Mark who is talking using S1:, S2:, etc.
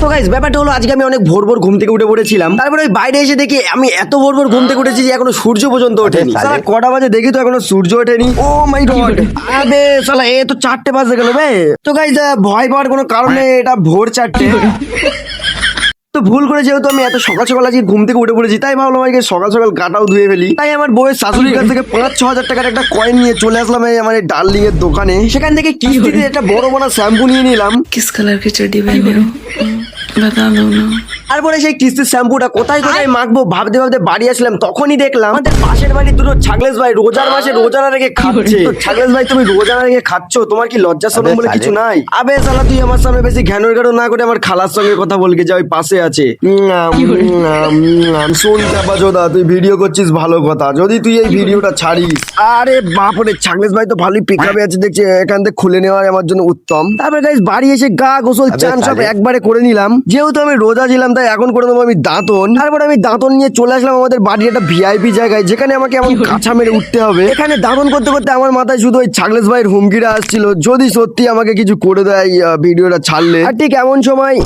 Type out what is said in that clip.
S1: তো গাইস ব্যাপারটা হলো আজকে আমি অনেক ভোর ভোর ঘুম থেকে উঠে পড়েছিলাম, তারপরে ওই বাইরে এসে দেখি আমি এত ভোর ভোর ঘুম থেকে উঠেছি যে এখনো সূর্য পর্যন্ত ওঠেনি। সালা কটা বাজে দেখি তো এখনো সূর্য ওঠেনি। ও মাই গড, আবে সালা এ তো 4টে বাজে গেল বে। তো গাইস ভয় পাওয়ার কোনো কারণ নেই, এটা ভোর 4টে। তো ভুল করে যেহেতু আমি এত সকাল সকাল আজকে ঘুম থেকে উঠে পড়েছি, তাই ভাবলাম আজকে সকাল সকাল গাটাও ধুয়ে ফেলি। তাই আমার বউয়ের শাশুড়ির কাছ থেকে 5-6 হাজার টাকার একটা কয়েন নিয়ে চলে আসলাম এই আমার ডার্লিং এর দোকানে। সেখান থেকে কিস্তিতে একটা বড় বড় শ্যাম্পু নিয়ে নিলাম।
S2: किस कलर की चड्डी पहने हो बता दो ना।
S1: তারপরে সেই কিস্তির শ্যাম্পুটা কোথায় কোথায় মাখবো ভাবতে ভাবতে বাড়ি আসলাম, তখনই দেখলাম আমাদের পাশের বাড়ির দুটো ছাগলেশ ভাই রোজার মাসে রোজা না রেখে খাচ্ছে। তো ছাগলেশ ভাই তুমি রোজা না রেখে খাচ্ছ, তোমার কি লজ্জা শরম বলে কিছু নাই? আবে শালা তুই আমার সামনে বেশি ঘ্যানোর ঘ্যানো না করে আমার খালার সঙ্গে কথা বলকে যা, ওই পাশে আছে। শোন চাপাচোদা, তুই ভিডিও করছিস ভালো কথা, যদি তুই এই ভিডিওটা ছাড়িস, আরে বাপরে ছাগলেশ ভাই তো ভালোই পিকআপে আছে দেখছি, এখান থেকে খুলে নেওয়ার আমার জন্য উত্তম। তারপরে গাইস বাড়ি এসে গা গোসল চান সব একবারে করে নিলাম, যেহেতু আমি রোজা ছিলাম তাই এখন করে নেবো আমি দাঁতন। তারপর আমি দাঁতন নিয়ে চলে আসলাম আমাদের বাড়ির একটা ভিআইপি জায়গায়, যেখানে আমাকে এমন কাঁচা মেরে উঠতে হবে। এখানে দাঁতন করতে করতে আমার মাথায় শুধু ওই ছাগলেশ ভাইয়ের হুমকিটা আসছিল, যদি সত্যি আমাকে কিছু করে দেয় ভিডিওটা ছাড়লে। আর ঠিক এমন সময়